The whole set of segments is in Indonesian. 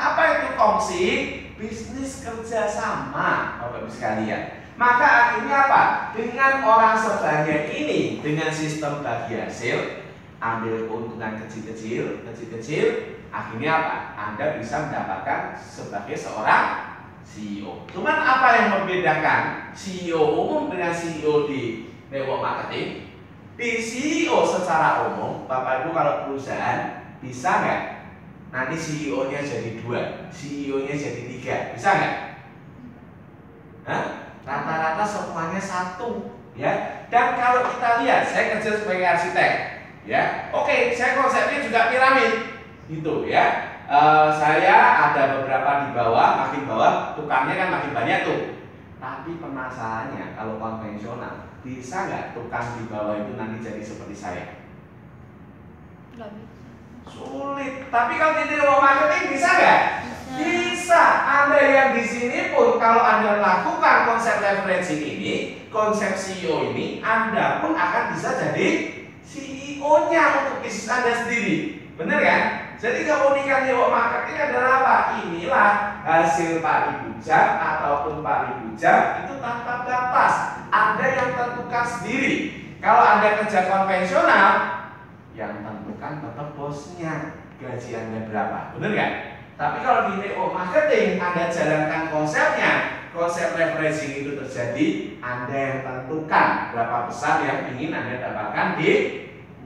Apa itu kongsi? Bisnis kerjasama, Bapak Ibu sekalian. Maka akhirnya apa? Dengan orang sebanyak ini, dengan sistem bagi hasil, ambil keuntungan kecil-kecil, akhirnya apa? Anda bisa mendapatkan sebagai seorang CEO. Cuman apa yang membedakan CEO umum dengan CEO di network marketing? Di CEO secara umum, Bapak Ibu kalau perusahaan bisa nggak? Nanti CEO-nya jadi 2, CEO-nya jadi 3, bisa nggak? Hah? Rata-rata semuanya 1, ya. Dan kalau kita lihat, saya kerja sebagai arsitek, ya. Oke, saya konsepnya juga piramid, gitu, ya. Saya ada beberapa di bawah, makin bawah, tukangnya kan makin banyak tuh. Tapi permasalahannya, kalau konvensional, bisa nggak tukang di bawah itu nanti jadi seperti saya? Nggak bisa. Sulit. Tapi kalau di network marketing bisa nggak? Bisa. Anda yang di sini pun kalau Anda lakukan konsep leveraging ini, konsep CEO ini, Anda pun akan bisa jadi CEO-nya untuk bisnis Anda sendiri. Benar kan? Jadi keunikan network marketing adalah apa? Inilah hasil 4.000 jam ataupun 4.000 jam itu tanpa batas. Anda yang tentukan sendiri. Kalau Anda kerja konvensional, yang tentukan tetap bosnya, gaji Anda berapa, benar kan? Tapi kalau di network marketing Anda jalankan konsepnya, konsep leveraging itu terjadi, Anda yang tentukan berapa besar yang ingin Anda dapatkan di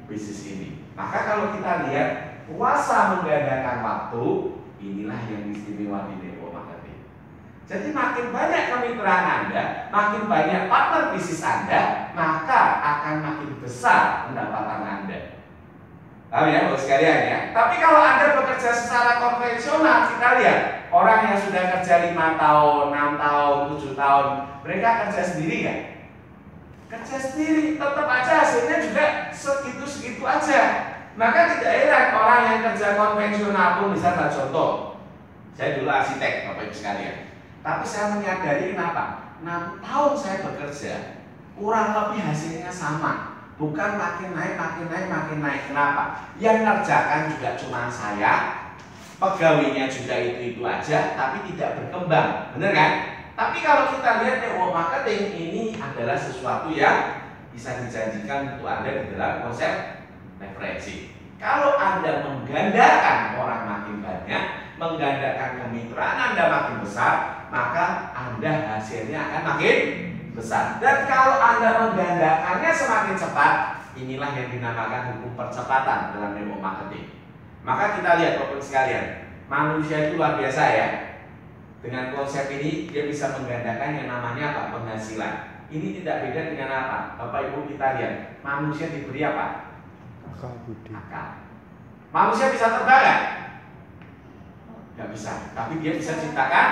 bisnis ini. Maka kalau kita lihat kuasa menggandakan waktu, inilah yang istimewa di network marketing. Jadi makin banyak kemitraan Anda, makin banyak partner bisnis Anda, maka akan makin besar pendapatan Anda. Paham ya, Bapak sekalian ya. Tapi kalau Anda bekerja secara konvensional, kita lihat orang yang sudah kerja 5 tahun, 6 tahun, 7 tahun, mereka kerja sendiri kan? Kerja sendiri, tetap aja hasilnya juga segitu-segitu aja. Maka tidak heran orang yang kerja konvensional pun, misalnya contoh, saya dulu arsitek, Bapak Ibu sekalian. Tapi saya menyadari kenapa? 6 tahun saya bekerja, kurang lebih hasilnya sama. Bukan makin naik. Kenapa? Yang ngerjakan juga cuma saya, pegawainya juga itu aja, tapi tidak berkembang, bener kan? Tapi kalau kita lihat network marketing ini adalah sesuatu yang bisa dijanjikan untuk Anda di dalam konsep leveraging. Kalau Anda menggandakan orang makin banyak, menggandakan kemitraan Anda makin besar, maka Anda hasilnya akan makin besar. Dan kalau Anda menggandakannya semakin cepat, inilah yang dinamakan hukum percepatan dalam network marketing. Maka kita lihat Bapak sekalian, manusia itu luar biasa ya. Dengan konsep ini dia bisa menggandakan yang namanya apa? Penghasilan. Ini tidak beda dengan apa? Bapak Ibu kita lihat, manusia diberi apa? Akal budi. Akal. Manusia bisa terbang nggak? Nggak bisa. Tapi dia bisa ciptakan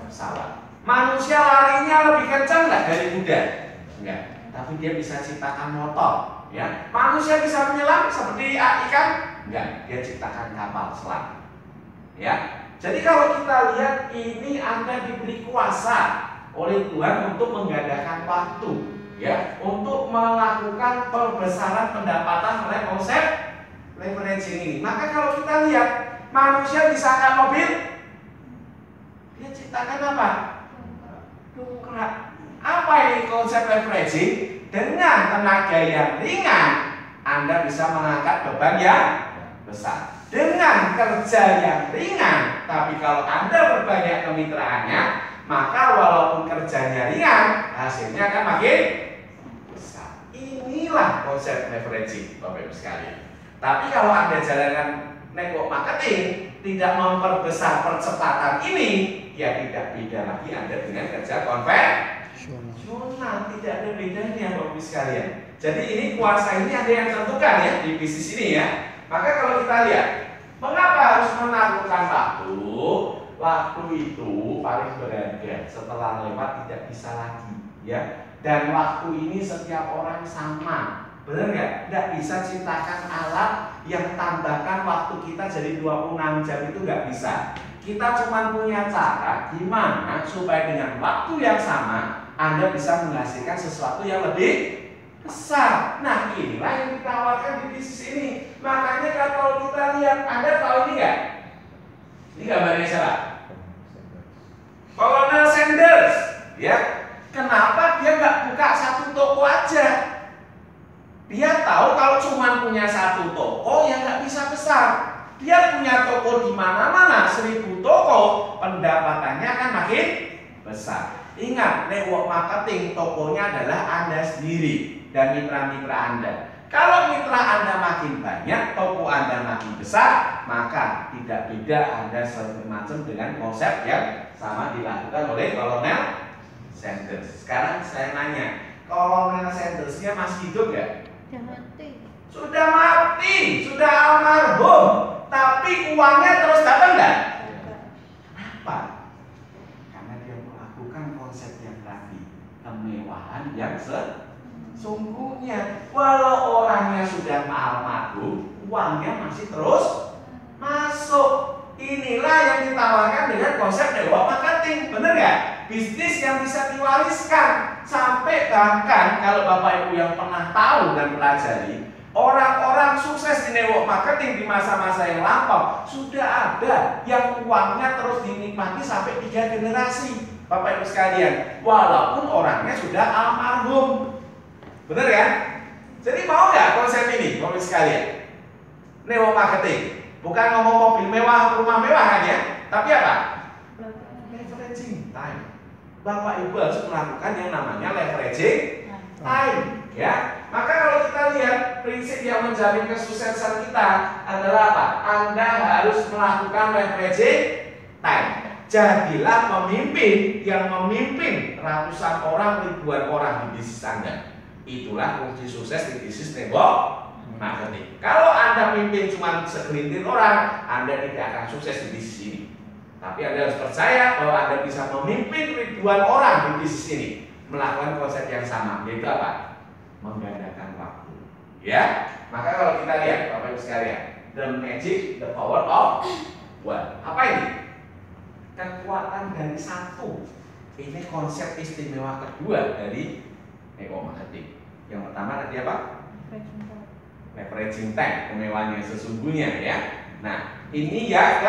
pesawat. Manusia larinya lebih kencang nggak dari kuda? Enggak. Tapi dia bisa ciptakan motor. Ya. Manusia bisa menyelam seperti ikan? Enggak. Dia ciptakan kapal selam. Ya. Jadi kalau kita lihat ini Anda diberi kuasa oleh Tuhan untuk menggandakan waktu, ya, untuk melakukan perbesaran pendapatan oleh konsep leveraging ini. Maka kalau kita lihat manusia bisa angkat mobil, dia ciptakan apa? Dongkrak. Apa ini konsep leveraging? Dengan tenaga yang ringan, Anda bisa mengangkat beban yang besar. Dengan kerja yang ringan, tapi kalau Anda berbanyak kemitraannya, maka walaupun kerjanya ringan, hasilnya akan makin besar. Inilah konsep leveraging, Bapak Ibu sekalian. Tapi kalau Anda jalankan network marketing, tidak memperbesar percepatan ini, ya tidak beda lagi Anda dengan kerja konvensional. Tidak ada bedanya, Bapak Ibu sekalian. Jadi ini kuasa ini ada yang tentukan ya di bisnis ini ya. Maka kalau kita lihat, mengapa harus menaklukkan waktu? Waktu itu paling berharga, setelah lewat tidak bisa lagi, ya. Dan waktu ini setiap orang sama, benar nggak? Nggak bisa ciptakan alat yang tambahkan waktu kita jadi 26 jam itu nggak bisa. Kita cuma punya cara gimana supaya dengan waktu yang sama Anda bisa menghasilkan sesuatu yang lebih besar. Nah, inilah yang ditawarkan di bisnis ini. Makanya kalau kita lihat, Anda tahu ini nggak? Ini gambarnya siapa? Colonel Sanders, ya. Kenapa dia nggak buka satu toko aja? Dia tahu kalau cuma punya satu toko ya nggak bisa besar. Dia punya toko di mana-mana, 1000 toko, pendapatannya akan makin besar. Ingat, network marketing tokonya adalah Anda sendiri dan mitra-mitra Anda. Kalau mitra Anda makin banyak, toko Anda makin besar, maka tidak beda Anda semacam dengan konsep yang sama dilakukan oleh Colonel Sanders. Sekarang saya nanya, Colonel Sandersnya masih hidup nggak? Sudah mati. Sudah mati, sudah almarhum. Tapi uangnya terus datang nggak? Kenapa? Karena dia melakukan konsep yang tadi, kemewahan yang sesungguhnya. Walau orangnya sudah almarhum, uangnya masih terus masuk. Inilah yang ditawarkan dengan konsep network marketing, bener nggak? Bisnis yang bisa diwariskan. Sampai bahkan kalau Bapak Ibu yang pernah tahu dan pelajari, orang-orang sukses di network marketing di masa-masa yang lampau sudah ada yang uangnya terus dinikmati sampai 3 generasi. Bapak Ibu sekalian, walaupun orangnya sudah almarhum. Bener kan? Jadi mau nggak konsep ini, Bapak Ibu sekalian? Network marketing. Bukan ngomong mobil mewah, rumah mewah kan ya? Tapi apa? Leveraging time. Bapak Ibu harus melakukan yang namanya leveraging time, ya. Maka kalau kita lihat prinsip yang menjamin kesuksesan kita adalah apa? Anda harus melakukan leveraging time. Jadilah pemimpin yang memimpin ratusan orang, ribuan orang di bisnis Anda. Itulah kunci sukses di bisnis network marketing. Kalau Anda mimpin cuma segelintir orang, Anda tidak akan sukses di bisnis ini. Tapi Anda harus percaya bahwa Anda bisa memimpin ribuan orang di bisnis ini melakukan konsep yang sama, yaitu apa? Menggandakan waktu. Ya, maka kalau kita lihat Bapak Ibu sekalian, the magic, the power of one. Apa ini? Kekuatan dari satu. Ini konsep istimewa kedua dari network marketing. Yang pertama tadi apa? Leveraging time, kemewahan yang sesungguhnya ya. Nah, ini ya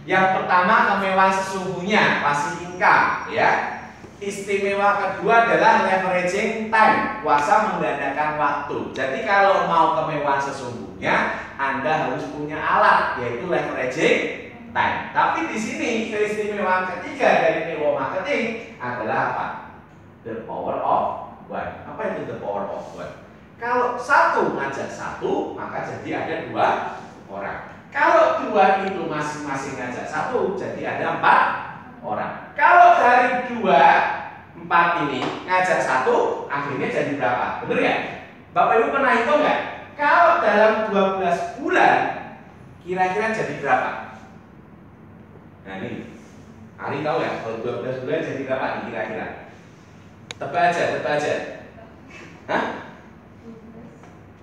yang pertama kemewahan sesungguhnya, passive income ya. Istimewa kedua adalah leveraging time, kuasa menggandakan waktu. Jadi kalau mau kemewahan sesungguhnya, Anda harus punya alat yaitu leveraging time. Tapi di sini keistimewaan ketiga dari network marketing adalah apa? The power of one. Apa itu the power of one? Kalau satu ngajak satu, maka jadi ada 2 orang. Kalau 2 itu masing-masing ngajak satu, jadi ada 4 orang. Kalau dari 2, 4 ini ngajak satu, akhirnya jadi berapa? Bener ya? Bapak Ibu pernah hitung nggak? Kalau dalam 12 bulan, kira-kira jadi berapa? Nah ini, Ari tahu ya? Kalau 12 bulan jadi berapa nih kira-kira? Tebak aja. Hah?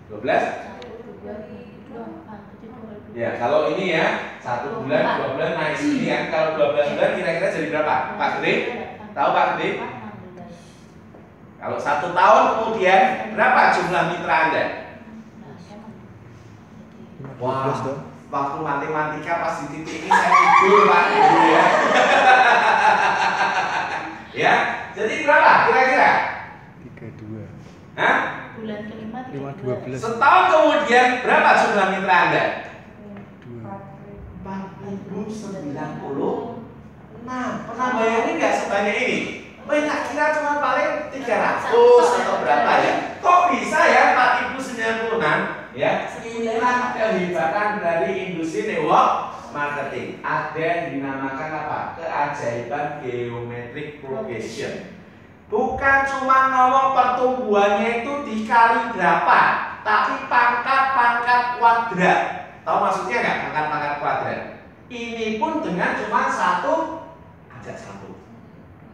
12? Ya, kalau ini ya 1 bulan, 2 bulan naik segini kan. Kalau 12 bulan kira-kira jadi berapa? Pak Gede? Tahu Pak Gede? Kalau 1 tahun kemudian berapa jumlah mitra Anda? Wah, waktu matematika pas di titik ini saya tidur Pak Gede ya. Ya, jadi berapa kira-kira? 32. Hah? Bulan kelima 12. Setahun kemudian berapa jumlah mitra Anda? 4096. Pernah bayangin nggak sebanyak ini? Tak kira cuma paling 300 atau berapa ya? Kok bisa ya 4096? Ya, inilah kehebatan dari industri network marketing. Ada yang dinamakan apa? Keajaiban geometric progression. Bukan cuma ngomong pertumbuhannya itu dikali berapa, tapi pangkat-pangkat kuadrat. Tahu maksudnya nggak pangkat-pangkat kuadrat? Ini pun dengan cuma satu ajak satu.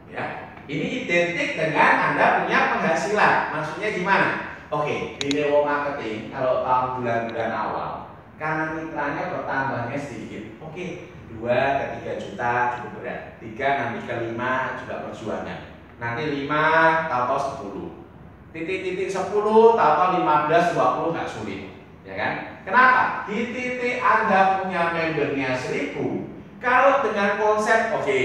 Ya, ini identik dengan Anda punya penghasilan. Maksudnya gimana? Oke, di network marketing kalau tahun bulan-bulan awal, karena mitranya bertambahnya sedikit. Oke, 2 ke 3 juta cukup berat. 3 nanti ke 5 juga perjuangan. Nanti 5 tahu-tahu 10. Titik-titik 10 tahu-tahu 15 20 nggak sulit. ya kan? Kenapa? Di titik Anda punya membernya 1000, kalau dengan konsep, oke,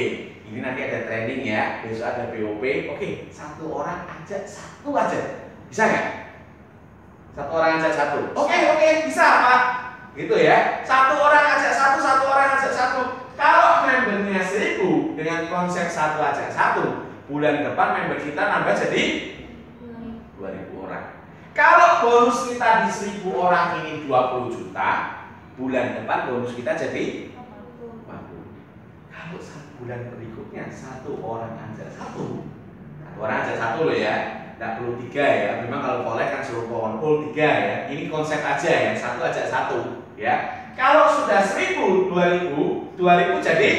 ini nanti ada training ya, besok ada BOP, oke, satu orang ajak satu aja, bisa nggak? Satu orang ajak satu, oke, bisa Pak, gitu ya. Satu orang ajak satu, satu orang ajak satu. Kalau membernya 1000 dengan konsep satu ajak satu, bulan depan member kita nambah jadi 2000 orang. Kalau bonus kita di 1000 orang ini 20 juta, bulan depan bonus kita jadi 50. Kalau bulan berikutnya satu orang aja satu loh ya, tidak perlu 3 ya. Memang kalau kolek kan suruh pool 3 ya. Ini konsep aja ya, satu aja satu ya. Kalau sudah 1000, 2000 jadi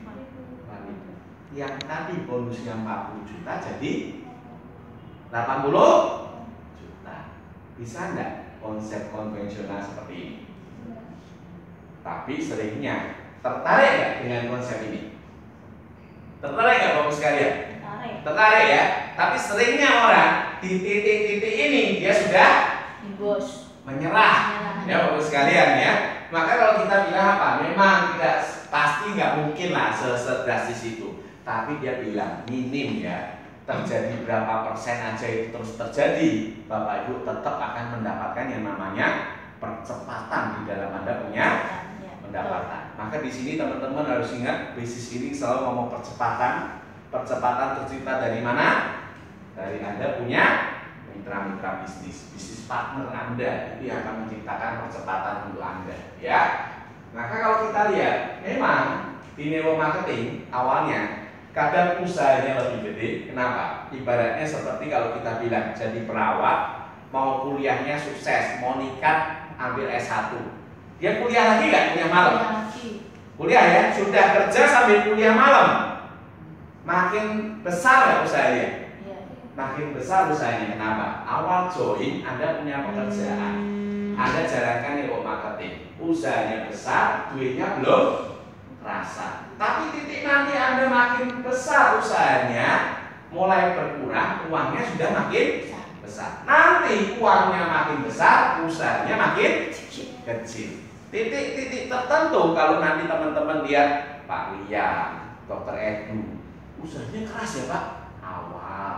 50. Yang tadi bonusnya 40 juta jadi 80 juta. Bisa enggak konsep konvensional seperti ini? Tapi seringnya tertarik nggak dengan konsep ini? Tertarik nggak Bapak sekalian? Tertarik ya. Tapi seringnya orang di titik-titik ini dia sudah menyerah. Ya Bapak sekalian ya. Maka kalau kita bilang apa? Memang tidak pasti nggak mungkin lah sedrastis itu. Tapi dia bilang minim ya. Terjadi berapa persen aja itu terus terjadi, Bapak Ibu tetap akan mendapatkan yang namanya percepatan di dalam Anda punya pendapatan. Maka di sini teman-teman harus ingat, bisnis ini selalu ngomong percepatan. Percepatan tercipta dari mana? Dari Anda punya mitra-mitra bisnis partner Anda itu yang akan menciptakan percepatan untuk Anda. Ya. Maka kalau kita lihat, memang di neuromarketing awalnya kadang usahanya lebih gede. Kenapa? Ibaratnya seperti kalau kita bilang jadi perawat, mau kuliahnya sukses, mau nikah ambil S1. Dia kuliah lagi nggak? Kuliah malam? Kuliah ya? Sudah kerja sambil kuliah malam. Makin besar nggak usahanya? Makin besar usahanya. Kenapa? Awal join Anda punya pekerjaan, Anda jalankan neuromarketing, usahanya besar, duitnya belum rasa. Tapi titik nanti Anda makin besar usahanya, mulai berkurang, uangnya sudah makin besar. Nanti uangnya makin besar, usahanya makin kecil. Titik-titik tertentu kalau nanti teman-teman lihat Pak Liam, Dr. Edu, usahanya keras ya Pak, awal.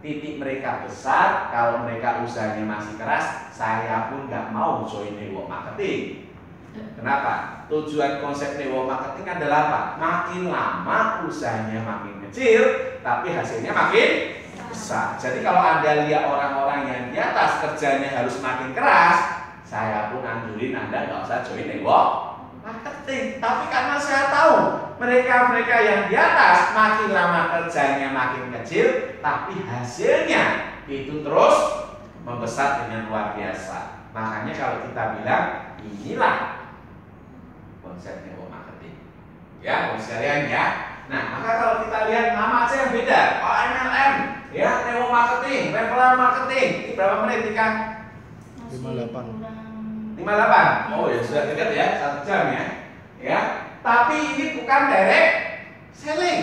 Titik mereka besar, kalau mereka usahanya masih keras, saya pun nggak mau join network marketing. Kenapa? Tujuan konsep network marketing adalah apa? Makin lama usahanya makin kecil, tapi hasilnya makin besar. Jadi kalau Anda lihat orang-orang yang di atas kerjanya harus makin keras, saya pun anjurin Anda nggak usah join network marketing. Tapi karena saya tahu mereka-mereka yang di atas makin lama kerjanya makin kecil, tapi hasilnya itu terus membesar dengan luar biasa. Makanya kalau kita bilang inilah konsep network marketing. Ya, Bapak sekalian ya. Nah, maka kalau kita lihat nama aja yang beda. Oh, MLM, ya, network marketing, referral marketing. Ini berapa menit nih Kang? 58. 58. Oh ya sudah dekat ya, 1 jam ya. Ya, tapi ini bukan direct selling.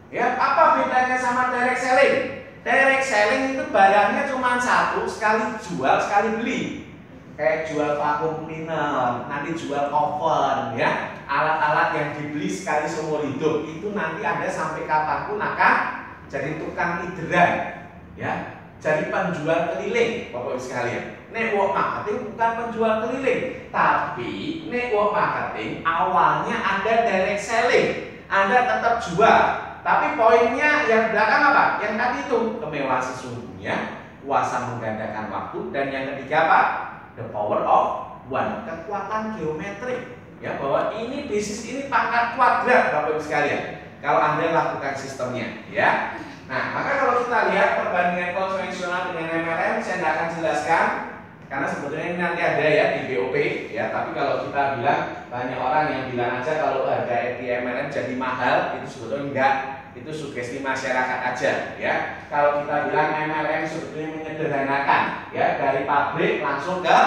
Ya, apa bedanya sama direct selling? Direct selling itu barangnya cuma satu, sekali jual, sekali beli. Kayak jual vacuum cleaner, nanti jual oven, ya, alat-alat yang dibeli sekali seumur hidup itu nanti Anda sampai kapanpun akan jadi tukang orderan, ya, jadi penjual keliling, Bapak Ibu sekalian. Network marketing bukan penjual keliling, tapi network marketing awalnya Anda direct selling, Anda tetap jual, tapi poinnya yang belakang apa? Yang tadi itu kemewahan sesungguhnya, kuasa menggandakan waktu, dan yang ketiga apa? The power of one, kekuatan geometrik, ya, bahwa ini bisnis ini pangkat kuadrat, Bapak Ibu sekalian. Kalau Anda lakukan sistemnya, ya. Nah, maka kalau kita lihat perbandingan konvensional dengan MLM, saya tidak akan jelaskan karena sebetulnya ini nanti ada ya di BOP, ya. Tapi kalau kita bilang, banyak orang yang bilang aja kalau harga MLM jadi mahal, itu sebetulnya enggak. Itu sugesti masyarakat aja, ya. Kalau kita bilang MLM sebetulnya menyederhanakan, ya, dari pabrik langsung ke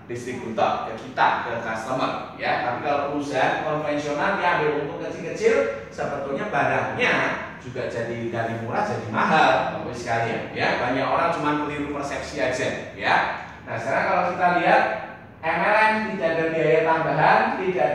distributor, ke kita, ke customer, ya. Tapi kalau perusahaan konvensional dia ambil untung kecil-kecil, sebetulnya barangnya juga jadi dari murah jadi mahal, Bapak sekalian, ya. Banyak orang cuma keliru persepsi aja, ya. Nah, sekarang kalau kita lihat MLM tidak ada biaya tambahan, tidak ada